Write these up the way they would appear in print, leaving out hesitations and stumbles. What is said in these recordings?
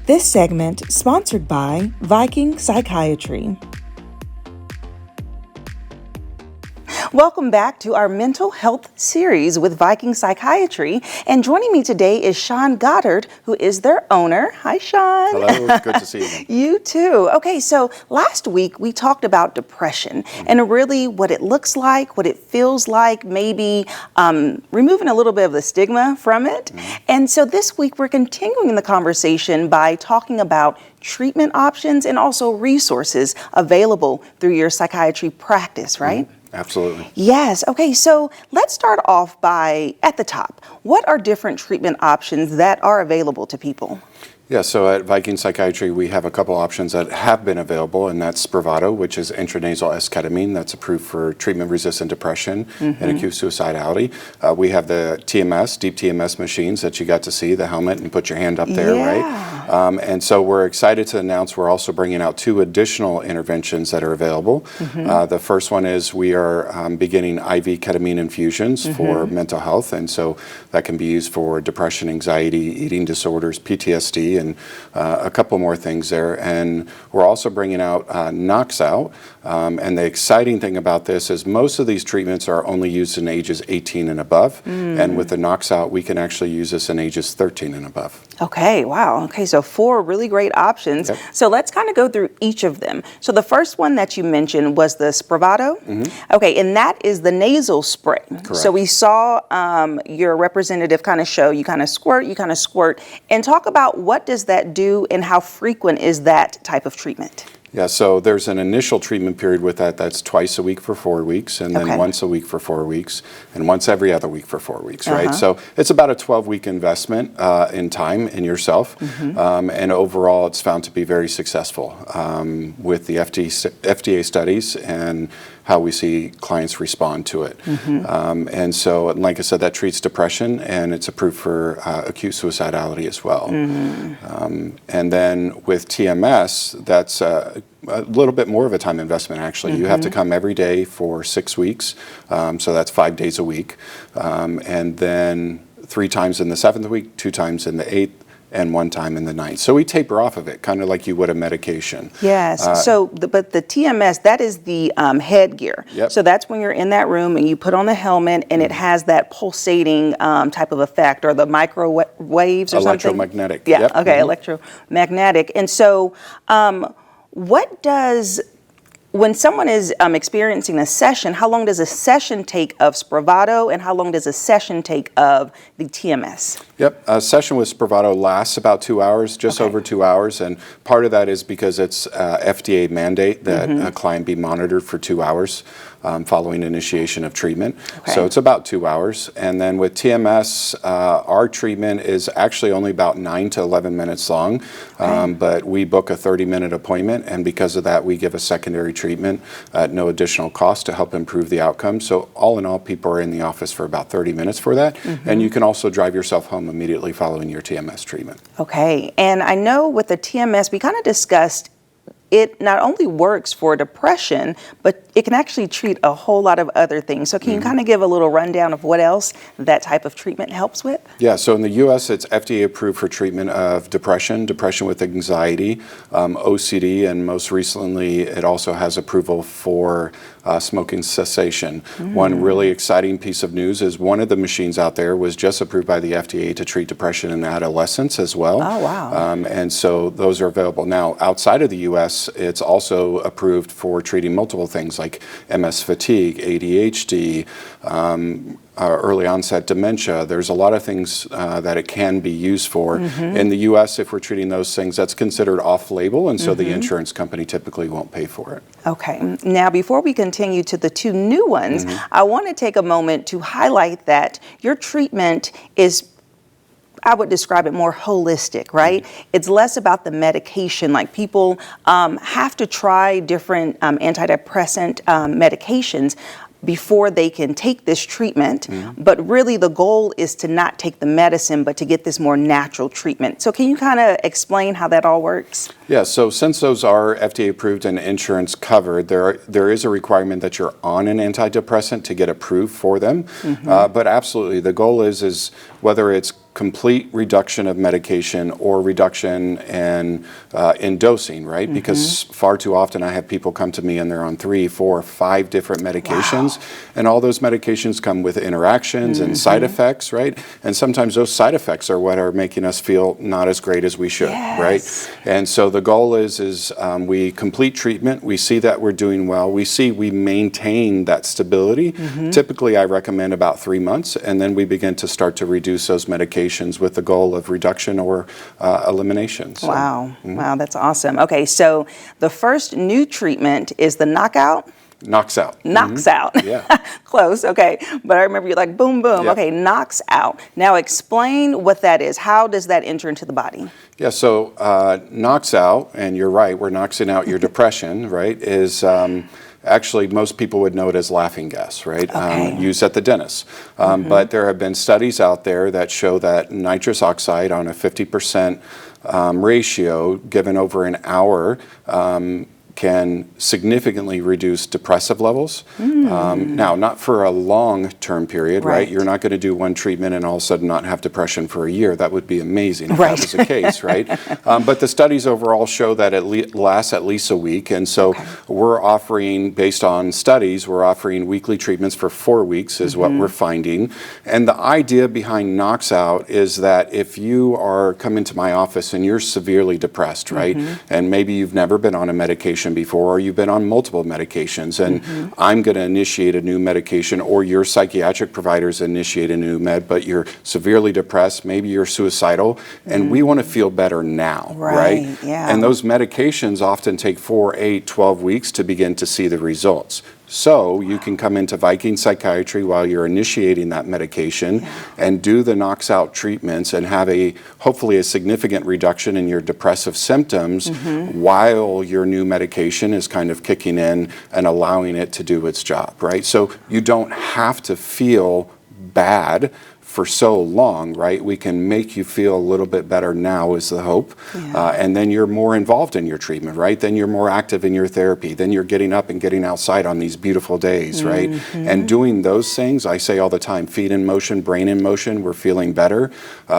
This segment sponsored by Viking Psychiatry. Welcome back to our mental health series with Viking Psychiatry. And joining me today is Sean Goddard, who is their owner. Hi, Sean. Hello, good to see you. You too. Okay, so last week we talked about depression and really what it looks like, what it feels like, maybe removing a little bit of the stigma from it. And so this week we're continuing the conversation by talking about treatment options and also resources available through your psychiatry practice, right? Absolutely. Yes. Okay. So let's start off by at the top. What are different treatment options that are available to people? Yeah, so at Viking Psychiatry, we have a couple options that have been available, and that's Spravato, which is intranasal esketamine that's approved for treatment-resistant depression and acute suicidality. We have the TMS, deep TMS machines that you got to see, the helmet, and put your hand up there, right? And so we're excited to announce we're also bringing out 2 additional interventions that are available. The first one is we are beginning IV ketamine infusions for mental health, and so that can be used for depression, anxiety, eating disorders, PTSD, and a couple more things there. And we're also bringing out Knocks Out. And the exciting thing about this is most of these treatments are only used in ages 18 and above. And with the Knocks Out, we can actually use this in ages 13 and above. Okay, wow. Okay, so 4 really great options. Yep. So let's kind of go through each of them. So the first one that you mentioned was the Spravato. Okay, and that is the nasal spray. Correct. So we saw your representative kind of show, you kind of squirt, and talk about what does that do and how frequent is that type of treatment? Yeah, so there's an initial treatment period with that that's twice a week for 4 weeks, and then once a week for 4 weeks, and once every other week for 4 weeks, right? So it's about a 12-week investment in time in yourself, and overall it's found to be very successful with the FDA studies and how we see clients respond to it. And so, like I said, that treats depression, and it's approved for acute suicidality as well. And then with TMS, that's a little bit more of a time investment, actually. You have to come every day for 6 weeks, so that's 5 days a week. And then 3 times in the 7th week, 2 times in the 8th, and 1 time in the 9th. So we taper off of it, kind of like you would a medication. Yes, but the TMS, that is the headgear. Yep. So that's when you're in that room and you put on the helmet and it has that pulsating type of effect, or the microwaves or something? Electromagnetic. Yeah, yep. Okay, electromagnetic. And so when someone is experiencing a session, how long does a session take of Spravato and how long does a session take of the TMS? Yep, a session with Spravato lasts about 2 hours, just over 2 hours, and part of that is because it's FDA mandate that a client be monitored for 2 hours following initiation of treatment. So it's about 2 hours. And then with TMS, our treatment is actually only about 9 to 11 minutes long, but we book a 30-minute appointment, and because of that, we give a secondary treatment at no additional cost to help improve the outcome. So all in all, people are in the office for about 30 minutes for that, and you can also drive yourself home immediately following your TMS treatment. Okay, and I know with the TMS, we kind of discussed it not only works for depression, but it can actually treat a whole lot of other things. So can you kind of give a little rundown of what else that type of treatment helps with? Yeah, so in the U.S., it's FDA approved for treatment of depression with anxiety, OCD, and most recently, it also has approval for smoking cessation. One really exciting piece of news is one of the machines out there was just approved by the FDA to treat depression in adolescents as well. Oh, wow. And so those are available. Now, outside of the U.S., it's also approved for treating multiple things like MS fatigue, ADHD, early onset dementia. There's a lot of things that it can be used for. In the U.S., if we're treating those things, that's considered off-label, and so the insurance company typically won't pay for it. Okay. Now, before we continue to the 2 new ones, I want to take a moment to highlight that your treatment is, I would describe it more holistic, right? It's less about the medication. Like people have to try different antidepressant medications before they can take this treatment, but really the goal is to not take the medicine, but to get this more natural treatment. So can you kind of explain how that all works? Yeah, so since those are FDA approved and insurance covered, there is a requirement that you're on an antidepressant to get approved for them. But absolutely, the goal is whether it's complete reduction of medication or reduction in dosing, right? Because far too often I have people come to me and they're on 3, 4, 5 different medications, and all those medications come with interactions and side effects, right? And sometimes those side effects are what are making us feel not as great as we should, right? And so the goal is we complete treatment, we see that we're doing well, we maintain that stability. Typically I recommend about 3 months, and then we begin to start to reduce those medications with the goal of reduction or elimination. So, wow, that's awesome. Okay, so the first new treatment is the knockout? Knocks out. Knocks out. Yeah. Close, okay. But I remember you're like, boom, boom. Yep. Okay, knocks out. Now explain what that is. How does that enter into the body? Yeah, so knocks out, and you're right, we're knocking out your depression, right, is actually most people would know it as laughing gas, right, used at the dentist. But there have been studies out there that show that nitrous oxide on a 50% ratio given over an hour can significantly reduce depressive levels. Now, not for a long-term period, right? You're not going to do one treatment and all of a sudden not have depression for a year. That would be amazing if that was the case, right? But the studies overall show that it lasts at least a week, and so we're offering, based on studies, we're offering weekly treatments for 4 weeks is what we're finding. And the idea behind knocks out is that if you are coming to my office and you're severely depressed, right? And maybe you've never been on a medication before, or you've been on multiple medications, and I'm going to initiate a new medication, or your psychiatric providers initiate a new med, but you're severely depressed, maybe you're suicidal, and we want to feel better now, right? Yeah. And those medications often take 4, 8, 12 weeks to begin to see the results. So you can come into Viking Psychiatry while you're initiating that medication and do the knocks out treatments and have hopefully a significant reduction in your depressive symptoms while your new medication is kind of kicking in and allowing it to do its job, right? So you don't have to feel bad for so long, right? We can make you feel a little bit better now is the hope. And then you're more involved in your treatment, right? Then you're more active in your therapy. Then you're getting up and getting outside on these beautiful days, right? And doing those things, I say all the time, feet in motion, brain in motion, we're feeling better.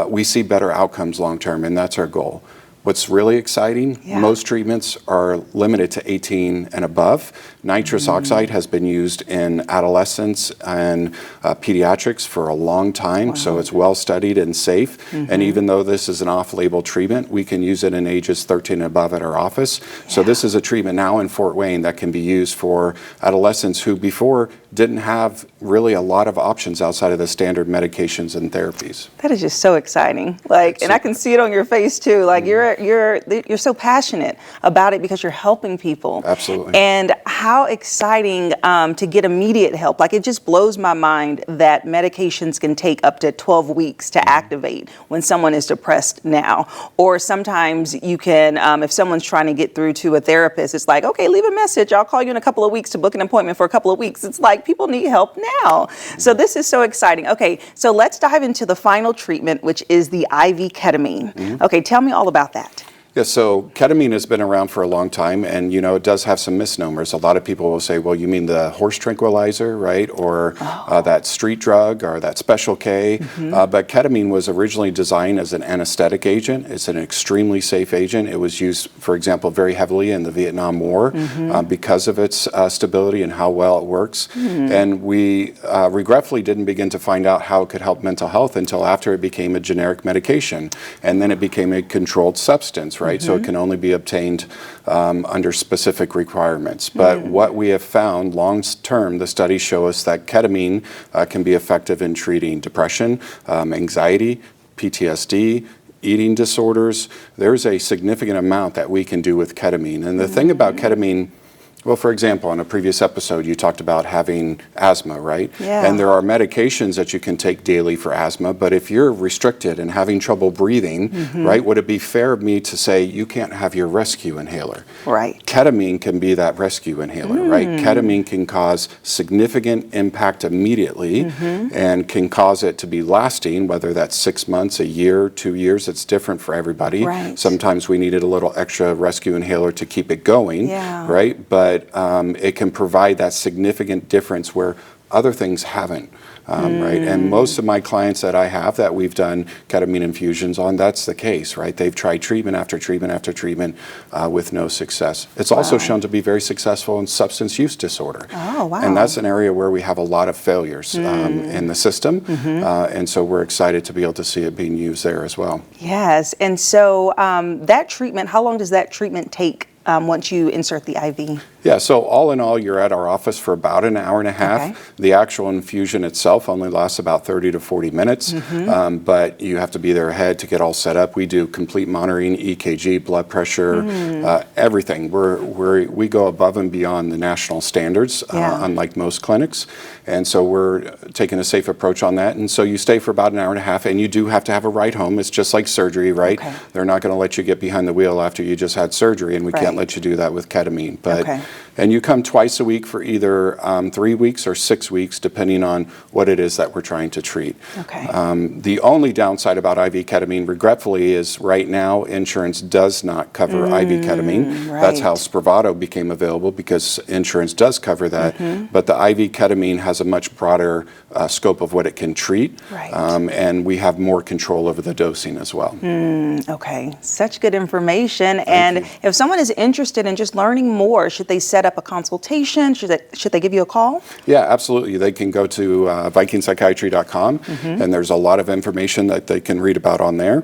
We see better outcomes long term, and that's our goal. What's really exciting, most treatments are limited to 18 and above. Nitrous oxide has been used in adolescents and pediatrics for a long time, so it's well studied and safe. And even though this is an off-label treatment, we can use it in ages 13 and above at our office. So this is a treatment now in Fort Wayne that can be used for adolescents who before didn't have really a lot of options outside of the standard medications and therapies. That is just so exciting. Like, and I can see it on your face too. Like you're so passionate about it because you're helping people. Absolutely. And how exciting to get immediate help. Like, it just blows my mind that medications can take up to 12 weeks to activate when someone is depressed now. Or sometimes you can, if someone's trying to get through to a therapist, it's like, okay, leave a message. I'll call you in a couple of weeks to book an appointment for a couple of weeks. It's like, people need help now. So this is so exciting. Okay, so let's dive into the final treatment, which is the IV ketamine. Okay, tell me all about that. Yeah, so ketamine has been around for a long time, and it does have some misnomers. A lot of people will say, well, you mean the horse tranquilizer, right? Or that street drug, or that Special K. But ketamine was originally designed as an anesthetic agent. It's an extremely safe agent. It was used, for example, very heavily in the Vietnam War because of its stability and how well it works. And we regretfully didn't begin to find out how it could help mental health until after it became a generic medication. And then it became a controlled substance, right? So it can only be obtained under specific requirements. But what we have found long term, the studies show us that ketamine can be effective in treating depression, anxiety, PTSD, eating disorders. There's a significant amount that we can do with ketamine. And the thing about ketamine, well, for example, in a previous episode, you talked about having asthma, right? Yeah. And there are medications that you can take daily for asthma, but if you're restricted and having trouble breathing, right, would it be fair of me to say you can't have your rescue inhaler? Right. Ketamine can be that rescue inhaler, right? Ketamine can cause significant impact immediately and can cause it to be lasting, whether that's 6 months, a year, 2 years. It's different for everybody. Right. Sometimes we needed a little extra rescue inhaler to keep it going, right? But it can provide that significant difference where other things haven't. right? And most of my clients that I have that we've done ketamine infusions on, that's the case, right? They've tried treatment after treatment after treatment with no success. It's also shown to be very successful in substance use disorder. Oh, wow. And that's an area where we have a lot of failures in the system. And so we're excited to be able to see it being used there as well. Yes. And so that treatment, how long does that treatment take once you insert the IV? Yeah, so all in all, you're at our office for about an hour and a half. Okay. The actual infusion itself only lasts about 30 to 40 minutes, but you have to be there ahead to get all set up. We do complete monitoring, EKG, blood pressure, everything. We go above and beyond the national standards, unlike most clinics. And so we're taking a safe approach on that. And so you stay for about an hour and a half, and you do have to have a ride home. It's just like surgery, right? Okay. They're not going to let you get behind the wheel after you just had surgery, and we can't let you do that with ketamine. But and you come twice a week for either 3 weeks or 6 weeks, depending on what it is that we're trying to treat. Okay. The only downside about IV ketamine, regretfully, is right now insurance does not cover IV ketamine. That's how Spravato became available, because insurance does cover that. But the IV ketamine has a much broader scope of what it can treat, and we have more control over the dosing as well. Okay, such good information. And if someone is interested in just learning more, should they set up a consultation? Should they give you a call? Yeah, absolutely. They can go to VikingPsychiatry.com, and there's a lot of information that they can read about on there.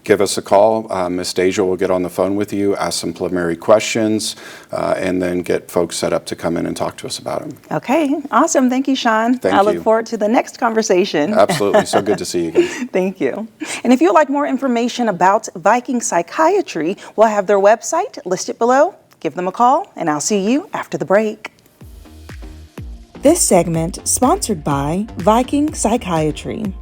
Give us a call. Ms. Deja will get on the phone with you, ask some preliminary questions, and then get folks set up to come in and talk to us about them. Okay, awesome. Thank you, Sean. Thank I you. look forward to the next conversation. Absolutely. So good to see you again. Thank you. And if you'd like more information about Viking Psychiatry, we'll have their website listed below. Give them a call, and I'll see you after the break. This segment sponsored by Viking Psychiatry.